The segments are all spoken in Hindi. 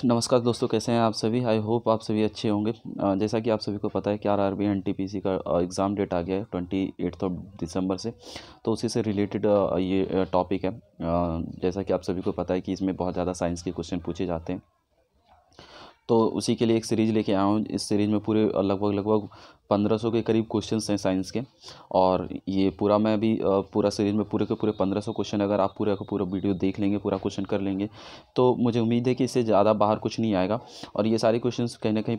नमस्कार दोस्तों, कैसे हैं आप सभी। आई होप आप सभी अच्छे होंगे। जैसा कि आप सभी को पता है कि आरआरबी एनटीपीसी का एग्ज़ाम डेट आ गया है 28 दिसंबर से। तो उसी से रिलेटेड ये टॉपिक है। जैसा कि आप सभी को पता है कि इसमें बहुत ज़्यादा साइंस के क्वेश्चन पूछे जाते हैं, तो उसी के लिए एक सीरीज़ लेके आया हूँ। इस सीरीज़ में पूरे लगभग 1500 के करीब क्वेश्चंस हैं साइंस के। और ये पूरा मैं भी पूरा सीरीज़ में पूरे के पूरे 1500 क्वेश्चन अगर आप पूरा का पूरा वीडियो देख लेंगे, पूरा क्वेश्चन कर लेंगे, तो मुझे उम्मीद है कि इससे ज़्यादा बाहर कुछ नहीं आएगा। और ये सारे क्वेश्चंस कहीं ना कहीं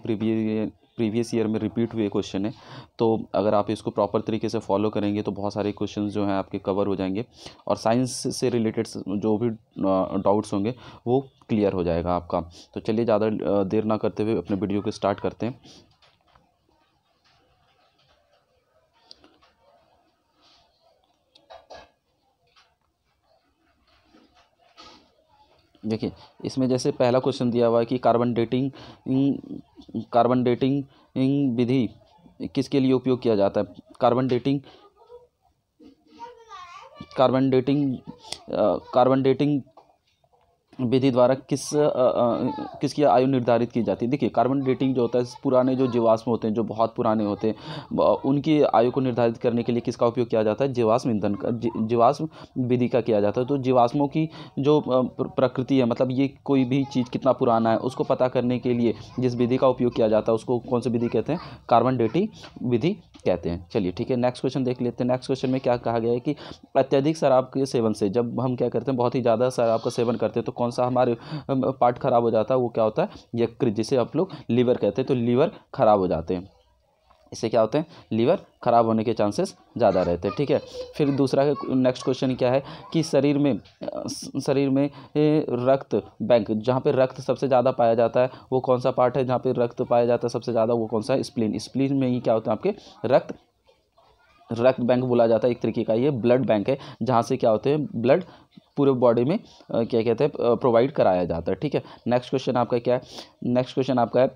प्रीवियस ईयर में रिपीट हुए क्वेश्चन है। तो अगर आप इसको प्रॉपर तरीके से फॉलो करेंगे तो बहुत सारे क्वेश्चन जो हैं आपके कवर हो जाएंगे, और साइंस से रिलेटेड जो भी डाउट्स होंगे वो क्लियर हो जाएगा आपका। तो चलिए ज़्यादा देर ना करते हुए अपने वीडियो को स्टार्ट करते हैं। देखिए, इसमें जैसे पहला क्वेश्चन दिया हुआ है कि कार्बन डेटिंग विधि किसके लिए उपयोग किया जाता है। कार्बन डेटिंग विधि द्वारा किसकी आयु निर्धारित की जाती है। देखिए, कार्बन डेटिंग जो होता है, पुराने जो जीवाश्म होते हैं, जो बहुत पुराने होते हैं, उनकी आयु को निर्धारित करने के लिए किसका उपयोग किया जाता है। जीवाश्म ईंधन का, जीवाश्म विधि का किया जाता है। तो जीवाश्मों की जो प्रकृति है, मतलब ये कोई भी चीज़ कितना पुराना है उसको पता करने के लिए जिस विधि का उपयोग किया जाता है उसको कौन सी विधि कहते हैं, कार्बन डेटिंग विधि कहते हैं। चलिए ठीक है, नेक्स्ट क्वेश्चन देख लेते हैं। नेक्स्ट क्वेश्चन में क्या कहा गया है कि अत्यधिक शराब के सेवन से, जब हम क्या करते हैं, बहुत ही ज़्यादा शराब का सेवन करते हैं, तो कौन सा हमारे पार्ट खराब हो जाता है। वो क्या होता है, यकृत, जिसे आप लोग लीवर कहते हैं। तो लीवर खराब हो जाते हैं, इससे क्या होते हैं, लीवर खराब होने के चांसेस ज़्यादा रहते हैं। ठीक है, फिर दूसरा नेक्स्ट क्वेश्चन क्या है कि शरीर में रक्त बैंक, जहाँ पे रक्त सबसे ज़्यादा पाया जाता है, वो कौन सा पार्ट है जहाँ पे रक्त पाया जाता है सबसे ज़्यादा, वो कौन सा है, स्प्लीन। स्प्लीन में ही क्या होता है, आपके रक्त बैंक बोला जाता है। एक तरीके का ये ब्लड बैंक है, जहाँ से क्या होते हैं, ब्लड पूरे बॉडी में क्या कहते हैं, प्रोवाइड कराया जाता है। ठीक है, नेक्स्ट क्वेश्चन आपका क्या है। नेक्स्ट क्वेश्चन आपका है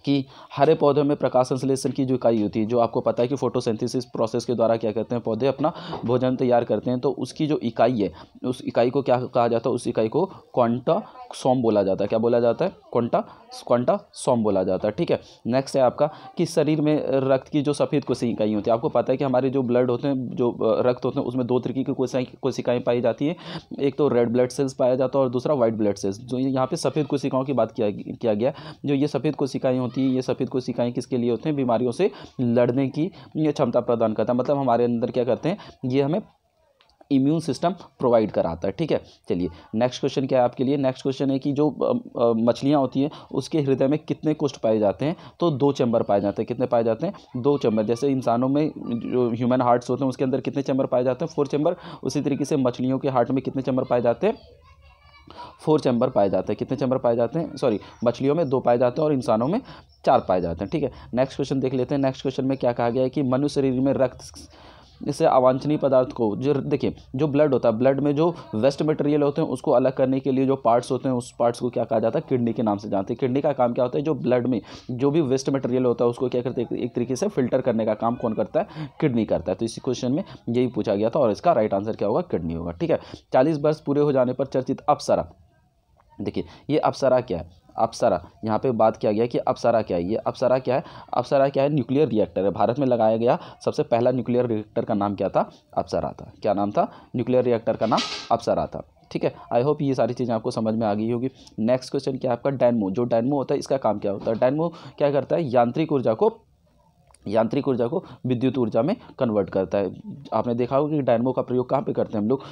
कि हरे पौधों में प्रकाश संश्लेषण की जो इकाई होती है, जो आपको पता है कि फोटोसिंथेसिस प्रोसेस के द्वारा क्या कहते हैं, पौधे अपना भोजन तैयार करते हैं, तो उसकी जो इकाई है, उस इकाई को क्या कहा जाता है, उस इकाई को क्वांटासोम बोला जाता है। क्या बोला जाता है, क्वांटासोम बोला जाता है। ठीक है, नेक्स्ट है आपका कि शरीर में रक्त की जो सफ़ेद कोशिकाएं इकाई होती है, आपको पता है कि हमारे जो ब्लड होते हैं, जो रक्त होते हैं, उसमें दो तरीके की कोशिकाएं पाई जाती है। एक तो रेड ब्लड सेल्स पाया जाता है और दूसरा वाइट ब्लड सेल्स। जो यहाँ पे सफ़ेद कोशिकाओं की बात किया गया, जो ये सफ़ेद कोशिकाएं होती है, ये सफ़ेद कोशिकाएं किसके लिए होते हैं, बीमारियों से लड़ने की ये क्षमता प्रदान करता है। मतलब हमारे अंदर क्या करते हैं, ये हमें इम्यून सिस्टम प्रोवाइड कराता है। ठीक है, चलिए नेक्स्ट क्वेश्चन क्या है आपके लिए। नेक्स्ट क्वेश्चन है कि जो मछलियाँ होती हैं उसके हृदय में कितने कोष्ठ पाए जाते हैं। तो 2 चैम्बर पाए जाते हैं। कितने पाए जाते हैं, 2 चैम्बर। जैसे इंसानों में जो ह्यूमन हार्ट्स होते हैं उसके अंदर कितने चैम्बर पाए जाते हैं, 4 चैम्बर। उसी तरीके से मछलियों के हार्ट में कितने चैम्बर पाए जाते हैं, 4 चैम्बर पाए जाते हैं। कितने चैम्बर पाए जाते हैं, सॉरी, मछलियों में 2 पाए जाते हैं और इंसानों में 4 पाए जाते हैं। ठीक है, नेक्स्ट क्वेश्चन देख लेते हैं। नेक्स्ट क्वेश्चन में क्या कहा गया है कि मनुष्य शरीर में रक्त इससे अवांछनीय पदार्थ को, जो देखिए जो ब्लड होता है, ब्लड में जो वेस्ट मटेरियल होते हैं उसको अलग करने के लिए जो पार्ट्स होते हैं, उस पार्ट्स को क्या कहा जाता है, किडनी के नाम से जानते हैं। किडनी का काम क्या होता है, जो ब्लड में जो भी वेस्ट मटेरियल होता है उसको क्या करते हैं, एक तरीके से फिल्टर करने का काम कौन करता है, किडनी करता है। तो इसी क्वेश्चन में यही पूछा गया था और इसका राइट आंसर क्या होगा, किडनी होगा। ठीक है, 40 वर्ष पूरे हो जाने पर चर्चित अप्सरा। देखिए, ये अप्सरा क्या है, अप्सरा यहाँ पे बात किया गया कि अप्सरा क्या है। ये अप्सरा क्या है, अप्सरा क्या है, न्यूक्लियर रिएक्टर है। भारत में लगाया गया सबसे पहला न्यूक्लियर रिएक्टर का नाम क्या था, अप्सरा था। क्या नाम था, न्यूक्लियर रिएक्टर का नाम अप्सरा था। ठीक है, आई होप ये सारी चीज़ें आपको समझ में आ गई होगी। नेक्स्ट क्वेश्चन क्या है आपका, डायनमो। जो डायनमो होता है इसका काम क्या होता है। डायनमो क्या करता है, यांत्रिक ऊर्जा को विद्युत ऊर्जा में कन्वर्ट करता है। आपने देखा होगा कि डायनमो का प्रयोग कहाँ पे करते हैं हम लोग,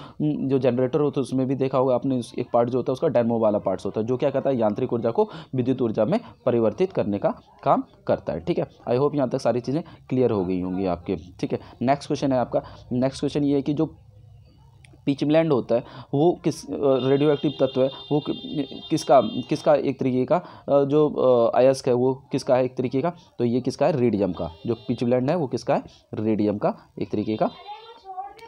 जो जनरेटर होता है उसमें भी देखा होगा आपने, एक पार्ट जो होता है उसका डायनमो वाला पार्ट्स होता है, जो क्या करता है, यांत्रिक ऊर्जा को विद्युत ऊर्जा में परिवर्तित करने का काम करता है। ठीक है, आई होप यहाँ तक सारी चीज़ें क्लियर हो गई होंगी आपके। ठीक है, नेक्स्ट क्वेश्चन है आपका। नेक्स्ट क्वेश्चन ये है कि जो पिचब्लेंड होता है वो किस रेडियो एक्टिव तत्व है, वो किसका एक तरीके का जो अयस्क है वो किसका है एक तरीके का, तो ये किसका है, रेडियम का। जो पिचब्लेंड है वो किसका है, रेडियम का एक तरीके का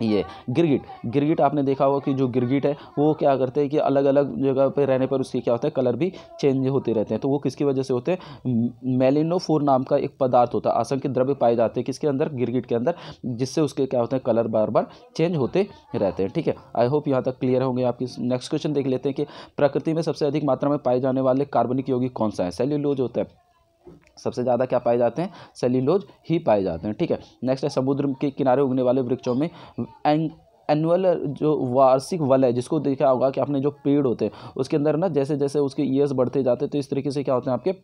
ये गिरगिट आपने देखा होगा कि जो गिरगिट है वो क्या करते हैं कि अलग अलग जगह पे रहने पर उसके क्या होता है, कलर भी चेंज होते रहते हैं। तो वो किसकी वजह से होते हैं, मेलिनोफोर नाम का एक पदार्थ होता है, असंख्य द्रव्य पाए जाते हैं किसके अंदर, गिरगिट के अंदर, जिससे उसके क्या होते हैं, कलर बार बार चेंज होते रहते हैं। ठीक है, आई होप यहाँ तक क्लियर होंगे आपकी। नेक्स्ट क्वेश्चन देख लेते हैं कि प्रकृति में सबसे अधिक मात्रा में पाए जाने वाले कार्बनिक यौगिक कौन सा है। सेल्यूलोज होता है, सबसे ज़्यादा क्या पाए जाते हैं, सेल्यूलोज ही पाए जाते हैं। ठीक है, नेक्स्ट है समुद्र के किनारे उगने वाले वृक्षों में एनुअल जो वार्षिक वल है, जिसको देखा होगा कि आपने जो पेड़ होते हैं उसके अंदर ना जैसे जैसे उसके ईयर्स बढ़ते जाते हैं तो इस तरीके से क्या होते हैं आपके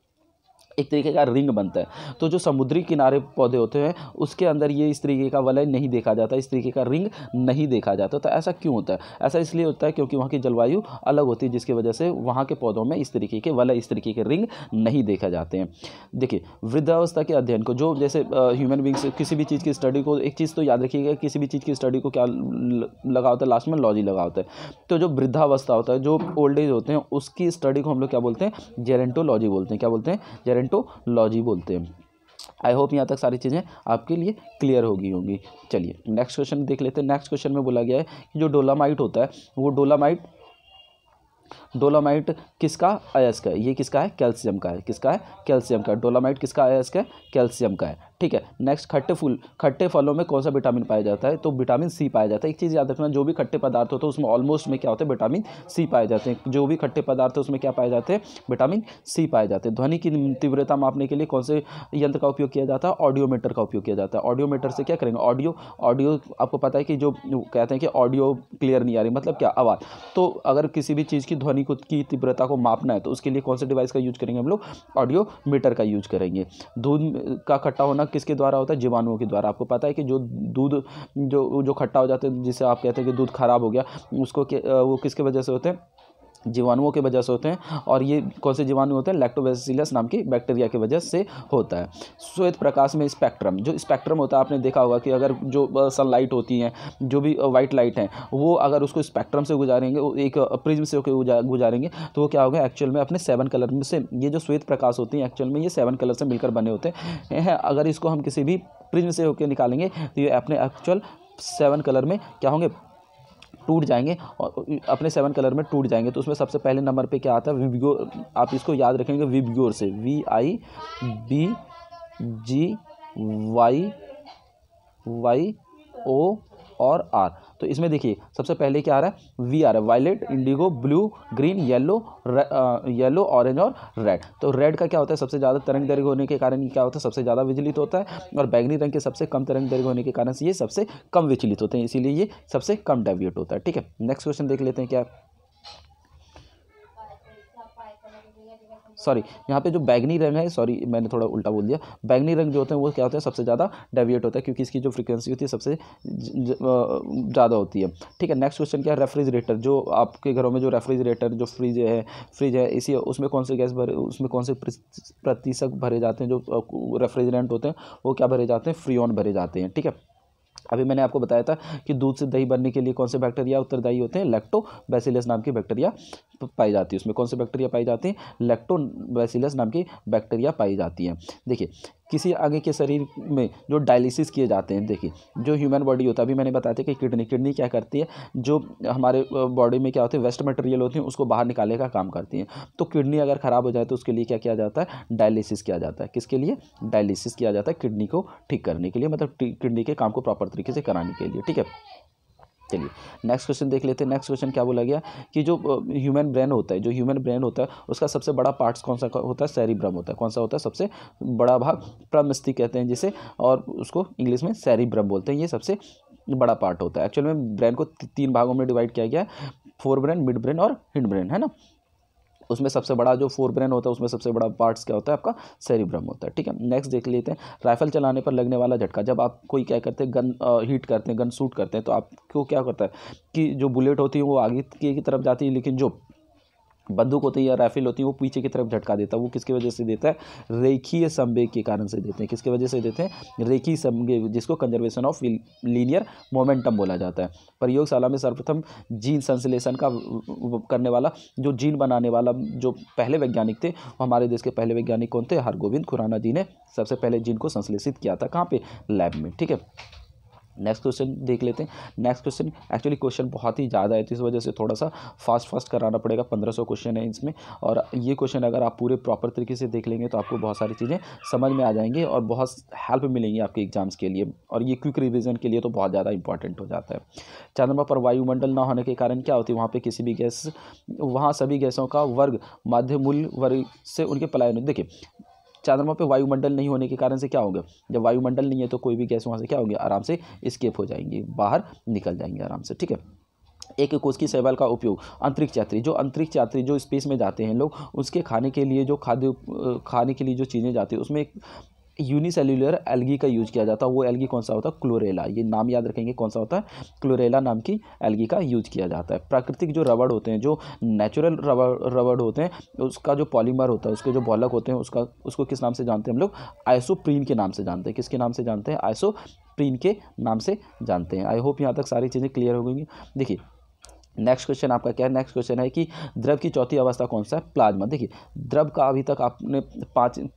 एक तरीके का रिंग बनता है। तो जो समुद्री किनारे पौधे होते हैं उसके अंदर ये इस तरीके का वलय नहीं देखा जाता, इस तरीके का रिंग नहीं देखा जाता। तो ऐसा क्यों होता है, ऐसा इसलिए होता है क्योंकि वहाँ की जलवायु अलग होती है, जिसकी वजह से वहाँ के पौधों में इस तरीके के वलय, इस तरीके के रिंग नहीं देखा जाते हैं। देखिए, वृद्धावस्था के अध्ययन को, जो जैसे ह्यूमन बींग्स किसी भी चीज़ की स्टडी को, एक चीज़ तो याद रखिएगा, किसी भी चीज़ की स्टडी को क्या लगा होता है, लास्ट में लॉजी लगा होता है। तो जो वृद्धावस्था होता है, जो ओल्ड एज होते हैं, उसकी स्टडी को हम लोग क्या बोलते हैं, जेरेंटोलॉजी बोलते हैं। क्या बोलते हैं, जेरेंटोलॉजी बोलते हैं। आई होप यहाँ तक सारी चीज़ें आपके लिए क्लियर होगी। चलिए नेक्स्ट क्वेश्चन देख लेते हैं। नेक्स्ट क्वेश्चन में बोला गया है कि जो डोलामाइट होता है, वो डोलामाइट किसका अयस्क है, ये किसका है, कैल्शियम का है। किसका है, कैल्शियम का। डोलामाइट किसका अयस्क है, कैल्शियम का है। ठीक है, नेक्स्ट खट्टे फलों में कौन सा विटामिन पाया जाता है, तो विटामिन सी पाया जाता है। एक चीज़ याद रखना, जो भी खट्टे पदार्थ होते हैं उसमें ऑलमोस्ट में क्या होता है, विटामिन सी पाए जाते हैं। जो भी खट्टे पदार्थ है उसमें क्या पाए जाते हैं, विटामिन सी पाए जाते हैं। ध्वनि की तीव्रता मापने के लिए कौन से यंत्र का उपयोग किया जाता है, ऑडियोमीटर का उपयोग किया जाता है। ऑडियोमीटर से क्या करेंगे, ऑडियो आपको पता है कि जो कहते हैं कि ऑडियो क्लियर नहीं आ रही, मतलब क्या, आवाज़। तो अगर किसी भी चीज़ की ध्वनि की तीव्रता को मापना है तो उसके लिए कौन से डिवाइस का यूज करेंगे, हम लोग ऑडियोमीटर का यूज करेंगे। दूध का खट्टा होना किसके द्वारा होता है, जीवाणुओं के द्वारा। आपको पता है कि जो दूध जो खट्टा हो जाता है, जिसे आप कहते हैं कि दूध खराब हो गया, उसको वो किसके वजह से होते हैं, जीवाणुओं की वजह से होते हैं। और ये कौन से जीवाणु होते हैं, लैक्टोबैसिलस नाम की बैक्टीरिया की वजह से होता है। श्वेत प्रकाश में स्पेक्ट्रम, जो स्पेक्ट्रम होता है, आपने देखा होगा कि अगर जो सनलाइट होती है, जो भी वाइट लाइट है, वो अगर उसको स्पेक्ट्रम से गुजारेंगे, एक प्रिज्म से होकर गुजारेंगे, तो वो क्या होगा, एक्चुअल में अपने 7 कलर में से, ये जो श्वेत प्रकाश होती है एक्चुअल में ये 7 कलर से मिलकर बने होते हैं। अगर इसको हम किसी भी प्रिज्म से होकर निकालेंगे तो ये अपने एक्चुअल 7 कलर में क्या होंगे, टूट जाएंगे, और अपने 7 कलर में टूट जाएंगे। तो उसमें सबसे पहले नंबर पे क्या आता है, विबग्योर। आप इसको याद रखेंगे, विबग्योर से, VIBGYO और R। तो इसमें देखिए सबसे पहले क्या आ रहा है, वी आ रहा है, violet, indigo, blue, green, yellow, orange और रेड। तो रेड का क्या होता है, सबसे ज़्यादा तरंग दैर्घ्य होने के कारण ये क्या होता है, सबसे ज़्यादा विचलित होता है। और बैगनी रंग के सबसे कम तरंग दैर्घ्य होने के कारण से ये सबसे कम विचलित होते हैं, इसीलिए ये सबसे कम डेविएट होता है। ठीक है, नेक्स्ट क्वेश्चन देख लेते हैं। क्या, सॉरी, यहाँ पे जो बैगनी रंग है, सॉरी मैंने थोड़ा उल्टा बोल दिया, बैगनी रंग जो होते हैं वो क्या होता है, सबसे ज़्यादा डेविएट होता है, क्योंकि इसकी जो फ्रीक्वेंसी होती है सबसे ज़्यादा होती है। ठीक है, नेक्स्ट क्वेश्चन क्या है, रेफ्रिजरेटर। जो आपके घरों में जो रेफ्रिजरेटर, जो फ्रिज है इसी, उसमें कौन से गैस भरे, उसमें कौन से प्रतिशत भरे जाते हैं, जो रेफ्रिजरेंट होते हैं वो क्या भरे जाते हैं, फ्रीऑन भरे जाते हैं। ठीक है, अभी मैंने आपको बताया था कि दूध से दही बनने के लिए कौन से बैक्टीरिया उत्तरदायी होते हैं, लैक्टोबैसिलस नाम की बैक्टीरिया पाई जाती है। उसमें कौन से बैक्टीरिया पाई जाती हैं, लैक्टोबैसिलस नाम की बैक्टीरिया पाई जाती हैं। देखिए, किसी आगे के शरीर में जो डायलिसिस किए जाते हैं, देखिए जो ह्यूमन बॉडी होता है, अभी मैंने बताया था कि किडनी क्या करती है, जो हमारे बॉडी में क्या होती है, वेस्ट मटेरियल होती है, उसको बाहर निकालने का काम करती है। तो किडनी अगर ख़राब हो जाए तो उसके लिए क्या किया जाता है, डायलिसिस किया जाता है। किसके लिए, डायलिसिस किया जाता है, किडनी को ठीक करने के लिए, मतलब किडनी के काम को प्रॉपर तरीके से कराने के लिए। ठीक है, चलिए नेक्स्ट क्वेश्चन देख लेते हैं। नेक्स्ट क्वेश्चन क्या बोला गया कि जो ह्यूमन ब्रेन होता है, उसका सबसे बड़ा पार्ट्स कौन सा होता है, सेरिब्रम होता है। कौन सा होता है, सबसे बड़ा भाग, प्रमस्तिष्क कहते हैं जिसे, और उसको इंग्लिश में सेरिब्रम बोलते हैं। ये सबसे बड़ा पार्ट होता है। एक्चुअल में ब्रेन को 3 भागों में डिवाइड किया गया है, फोर ब्रेन, मिड ब्रेन और हिंड ब्रेन, है ना। उसमें सबसे बड़ा जो फोर ब्रेन होता है, उसमें सबसे बड़ा पार्ट्स क्या होता है, आपका सेरिब्रम होता है। ठीक है, नेक्स्ट देख लेते हैं, राइफल चलाने पर लगने वाला झटका। जब आप कोई क्या करते हैं, गन हीट करते हैं, गन शूट करते हैं, तो आपको क्या करता है कि जो बुलेट होती है वो आगे की तरफ जाती है, लेकिन जो बंदूक होती है या राइफल होती है वो पीछे की तरफ झटका देता है। वो किसकी वजह से देता है, रेखीय संवेग के कारण से देते हैं। किसकी वजह से देते हैं, रेखीय संवेग, जिसको कंजर्वेशन ऑफ लीनियर मोमेंटम बोला जाता है। प्रयोगशाला में सर्वप्रथम जीन संश्लेषण का करने वाला, जो जीन बनाने वाला जो पहले वैज्ञानिक थे, हमारे देश के पहले वैज्ञानिक कौन थे, हरगोविंद खुराना जी ने सबसे पहले जीन को संश्लेषित किया था। कहाँ पे, लैब में। ठीक है, नेक्स्ट क्वेश्चन देख लेते हैं। नेक्स्ट क्वेश्चन एक्चुअली क्वेश्चन बहुत ही ज़्यादा है तो इस वजह से थोड़ा सा फास्ट कराना पड़ेगा। 1500 क्वेश्चन है इसमें, और ये क्वेश्चन अगर आप पूरे प्रॉपर तरीके से देख लेंगे तो आपको बहुत सारी चीज़ें समझ में आ जाएंगी और बहुत हेल्प मिलेंगी आपके एग्जाम्स के लिए, और ये क्विक रिविजन के लिए तो बहुत ज़्यादा इंपॉर्टेंट हो जाता है। चंद्रमा पर वायुमंडल न होने के कारण क्या होती है, वहाँ पर किसी भी गैस, वहाँ सभी गैसों का वर्ग माध्य मूल वर्ग से उनके पलायन। देखिए चंद्रमा पे वायुमंडल नहीं होने के कारण से क्या होगा, जब वायुमंडल नहीं है तो कोई भी गैस वहाँ से क्या होंगे, आराम से एस्केप हो जाएंगी, बाहर निकल जाएंगे आराम से, ठीक है। एक कोश की शैवाल का उपयोग अंतरिक्ष यात्री जो स्पेस में जाते हैं लोग, उसके खाने के लिए जो खाने के लिए जो चीज़ें जाती है उसमें यूनिसेल्युलर एल्गी का यूज किया जाता है। वो एल्गी कौन सा होता है, क्लोरेला, ये नाम याद रखेंगे कौन सा होता है, क्लोरेला नाम की एल्गी का यूज किया जाता है। प्राकृतिक जो रबड़ होते हैं, जो नेचुरल रबड़ होते हैं, उसका जो पॉलीमर होता है, उसके जो बॉलक होते हैं, उसको किस नाम से जानते हैं हम लोग, आइसोप्रीन के नाम से जानते हैं। किसके नाम से जानते हैं, आइसोप्रीन के नाम से जानते हैं। आई होप यहाँ तक सारी चीज़ें क्लियर हो गई। देखिए नेक्स्ट क्वेश्चन आपका क्या है, नेक्स्ट क्वेश्चन है कि द्रव की चौथी अवस्था कौन सा है, प्लाज्मा। देखिए द्रव का अभी तक आपने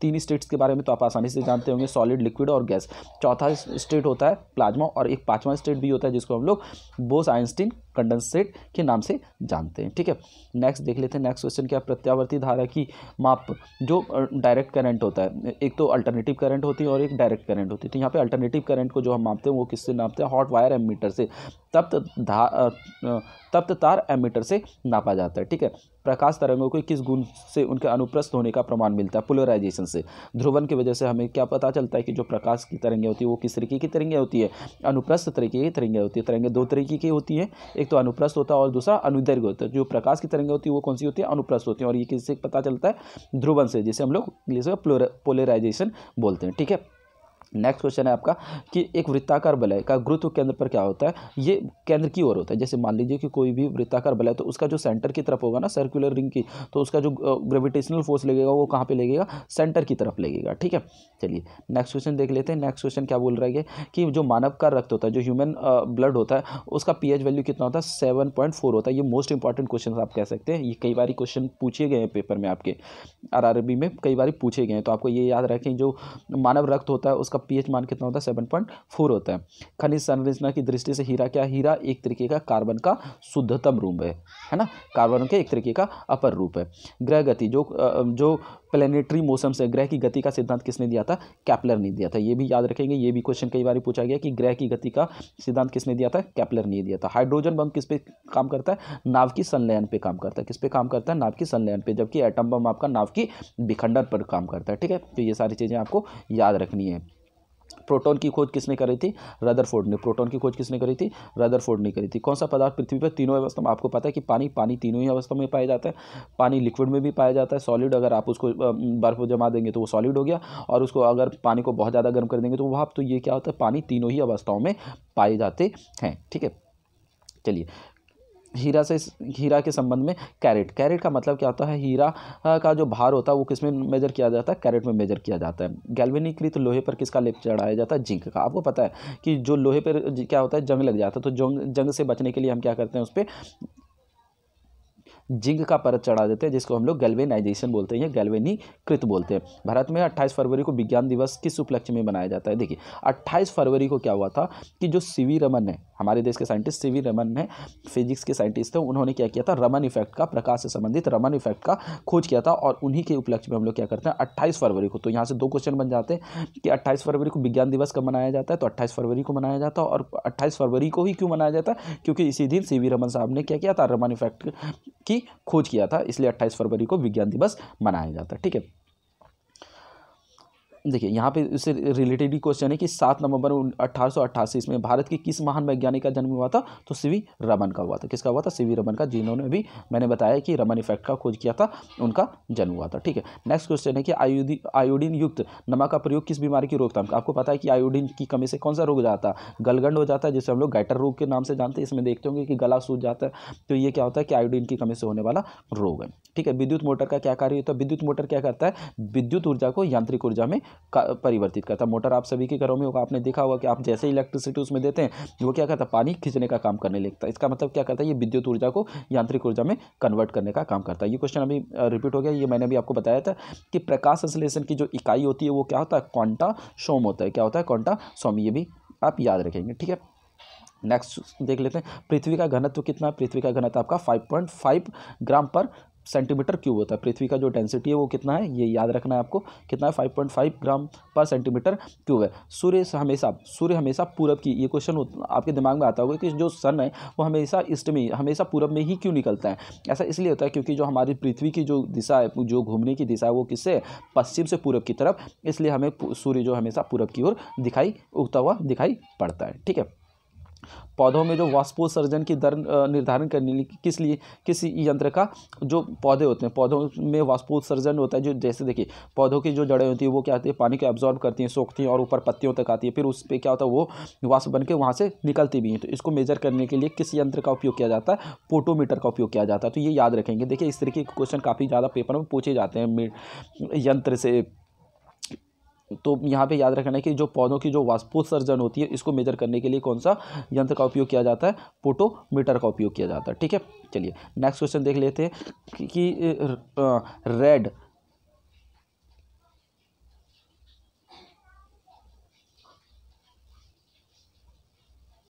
3 स्टेट्स के बारे में तो आप आसानी से जानते होंगे, सॉलिड, लिक्विड और गैस। चौथा स्टेट होता है प्लाज्मा, और एक 5वां स्टेट भी होता है जिसको हम लोग बोस-आइंस्टीन कंडेंसेट के नाम से जानते हैं, ठीक है। नेक्स्ट देख लेते हैं। नेक्स्ट क्वेश्चन क्या, प्रत्यावर्ती धारा की माप जो डायरेक्ट करंट होता है, एक तो अल्टरनेटिव करंट होती है और एक डायरेक्ट करंट होती है। तो यहाँ पे अल्टरनेटिव करंट को जो हम मापते हैं वो किससे नापते हैं, हॉट वायर एमीटर से, तप्त तार एमीटर से नापा जाता है, ठीक है। प्रकाश तरंगों को किस गुण से उनके अनुप्रस्थ होने का प्रमाण मिलता है, पोलराइजेशन से। ध्रुवन की वजह से हमें क्या पता चलता है कि जो प्रकाश की तरंगें होती है वो किस तरीके की तरंगें होती है, अनुप्रस्थ तरीके की तरंगें होती है। तरंगें 2 तरीके की होती है, एक तो अनुप्रस्थ होता है और दूसरा अनुदैर्घ्य होता है। जो प्रकाश की तरंगें होती है वो कौन सी होती है, अनुप्रस्थ होती है, और ये किससे पता चलता है, ध्रुवन से, जिसे हम लोग इंग्लिश में पोलराइजेशन बोलते हैं, ठीक है। नेक्स्ट क्वेश्चन है आपका कि एक वृत्ताकार वलय का गुरुत्व केंद्र पर क्या होता है, ये केंद्र की ओर होता है। जैसे मान लीजिए कि कोई भी वृत्ताकार वलय, तो उसका जो सेंटर की तरफ होगा ना, सर्कुलर रिंग की, तो उसका जो ग्रेविटेशनल फोर्स लगेगा वो कहाँ पे लगेगा, सेंटर की तरफ लगेगा, ठीक है। चलिए नेक्स्ट क्वेश्चन देख लेते हैं। नेक्स्ट क्वेश्चन क्या बोल रहा है कि जो मानव का रक्त होता है, जो ह्यूमन ब्लड होता है, उसका pH वैल्यू कितना होता है, 7.4 होता है। ये मोस्ट इंपॉर्टेंट क्वेश्चन आप कह सकते हैं, ये कई बार क्वेश्चन पूछे गए हैं पेपर में, आपके RRB में कई बार पूछे गए हैं, तो आपको ये याद रखें जो मानव रक्त होता है उसका pH मान कितना होता है, 7.4 होता है। खनिज संरचना की दृष्टि से हीरा क्या, हीरा एक तरीके का कार्बन का शुद्धतम रूप है ना, कार्बन के एक तरीके का अपर रूप है। ग्रह गति जो प्लेनेटरी मोशंस है, ग्रह की गति का सिद्धांत किसने दिया था, केपलर ने दिया था। ये भी याद रखेंगे, ये भी क्वेश्चन कई बार पूछा गया कि ग्रह की गति का सिद्धांत किसने दिया था, केपलर ने दिया था। हाइड्रोजन बम किस पे काम करता है, नाव की संलयन पे काम करता है। किस पे काम करता है, नाव की संलयन पे, जबकि एटम बम आपका नाव की विखंडन पर काम करता है, ठीक है। तो ये सारी चीज़ें आपको याद रखनी है। प्रोटॉन की खोज किसने करी थी, रदरफोर्ड ने। प्रोटॉन की खोज किसने करी थी, रदरफोर्ड ने करी थी। कौन सा पदार्थ पृथ्वी पर तीनों अवस्था में, आपको पता है कि पानी तीनों ही अवस्था में पाया जाता है। पानी लिक्विड में भी पाया जाता है, सॉलिड, अगर आप उसको बर्फ जमा देंगे तो वो सॉलिड हो गया, और उसको अगर पानी को बहुत ज़्यादा गर्म कर देंगे तो वहाँ, तो ये क्या होता है, पानी तीनों ही अवस्थाओं में पाए जाते हैं, ठीक है। चलिए हीरा के संबंध में कैरेट का मतलब क्या होता है, हीरा का जो भार होता है वो किस में मेजर किया जाता है, कैरेट में मेजर किया जाता है। गैल्वेनीकृत लोहे पर किसका लेप चढ़ाया जाता है, जिंक का। आपको पता है कि जो लोहे पर क्या होता है, जंग लग जाता है, तो जंग से बचने के लिए हम क्या करते हैं, उस पर जिंक का परत चढ़ा देते हैं, जिसको हम लोग गैल्वेनाइजेशन बोलते हैं या गैल्वेनीकृत बोलते हैं। भारत में 28 फरवरी को विज्ञान दिवस किस उपलक्ष्य में मनाया जाता है। देखिए 28 फरवरी को क्या हुआ था कि जो सीवी रमन है, हमारे देश के साइंटिस्ट सीवी रमन है, फिजिक्स के साइंटिस्ट थे, उन्होंने क्या किया था, रमन इफेक्ट का, प्रकाश से संबंधित रमन इफेक्ट का खोज किया था, और उन्हीं के उपलक्ष्य में हम लोग क्या करते हैं 28 फरवरी को। तो यहाँ से 2 क्वेश्चन बन जाते हैं कि 28 फरवरी को विज्ञान दिवस कब मनाया जाता है, तो 28 फरवरी को मनाया जाता है। और 28 फरवरी को ही क्यों मनाया जाता है, क्योंकि इसी दिन सीवी रमन साहब ने क्या किया था, रमन इफेक्ट की खोज किया था, इसलिए 28 फरवरी को विज्ञान दिवस मनाया जाता है, ठीक है। देखिए यहाँ पे इससे रिलेटेड ही क्वेश्चन है कि 7 नवंबर 1888 में भारत के किस महान वैज्ञानिक का जन्म हुआ था, तो सीवी रमन का हुआ था। किसका हुआ था, सीवी रमन का, जिन्होंने भी मैंने बताया कि रमन इफेक्ट का खोज किया था, उनका जन्म हुआ था, ठीक है। नेक्स्ट क्वेश्चन है कि आयोडीन युक्त नमक का प्रयोग किस बीमारी की रोकथाम का। आपको पता है कि आयोडीन की कमी से कौन सा रोग जाता है, गलगंड हो जाता है, जिसे हम लोग गाइटर रोग के नाम से जानते हैं। इसमें देखते होंगे कि गला सूज जाता है, तो ये क्या होता है कि आयोडीन की कमी से होने वाला रोग है, ठीक है। विद्युत मोटर का क्या कार्य होता है, विद्युत मोटर क्या करता है, विद्युत ऊर्जा को यांत्रिक ऊर्जा में परिवर्तित करता है। मोटर आप सभी के घरों में होगा, आपने देखा होगा कि आप जैसे इलेक्ट्रिसिटी उसमें देते हैं, वो क्या करता है, पानी खींचने का काम करने लगता है। इसका मतलब क्या करता है, ये विद्युत ऊर्जा को यांत्रिक ऊर्जा में कन्वर्ट करने का काम करता है। ये क्वेश्चन अभी रिपीट हो गया, ये मैंने भी आपको बताया था कि प्रकाश संश्लेषण की जो इकाई होती है वो क्या होता है, क्वांटा सोम होता है। क्या होता है, क्वांटा सोम, ये भी आप याद रखेंगे, ठीक है। नेक्स्ट देख लेते हैं, पृथ्वी का घनत्व कितना है। पृथ्वी का घनत्व आपका 5.5 ग्राम पर सेंटीमीटर क्यूब होता है। पृथ्वी का जो डेंसिटी है वो कितना है, ये याद रखना है आपको, कितना है, 5.5 ग्राम पर सेंटीमीटर क्यूब है। सूर्य हमेशा पूरब की, ये क्वेश्चन आपके दिमाग में आता होगा कि जो सन है वो हमेशा ईस्ट में, हमेशा पूरब में ही क्यों निकलता है। ऐसा इसलिए होता है क्योंकि जो हमारी पृथ्वी की जो दिशा है, जो घूमने की दिशा है वो किससे, पश्चिम से पूरब की तरफ, इसलिए हमें सूर्य जो हमेशा पूरब की ओर उगता हुआ दिखाई पड़ता है। ठीक है। पौधों में जो वाष्पोत्सर्जन की दर निर्धारण करने लिए किस यंत्र का, जो पौधे होते हैं पौधों में वाष्पोत्सर्जन होता है, जो जैसे देखिए पौधों की जो जड़ें होती है वो क्या होती है, पानी को एब्जॉर्ब करती हैं, सोखती हैं और ऊपर पत्तियों तक आती है, फिर उस पर क्या होता है, वो वाष्प बन के वहाँ से निकलती भी हैं। तो इसको मेजर करने के लिए किस यंत्र का उपयोग किया जाता है, पोटोमीटर का उपयोग किया जाता है। तो ये याद रखेंगे। देखिए इस तरीके के क्वेश्चन काफ़ी ज़्यादा पेपर में पूछे जाते हैं यंत्र से। तो यहाँ पे याद रखना है कि जो पौधों की जो वाष्पोत्सर्जन होती है इसको मेजर करने के लिए कौन सा यंत्र का उपयोग किया जाता है, पोटोमीटर का उपयोग किया जाता है। ठीक है, चलिए नेक्स्ट क्वेश्चन देख लेते हैं कि रेड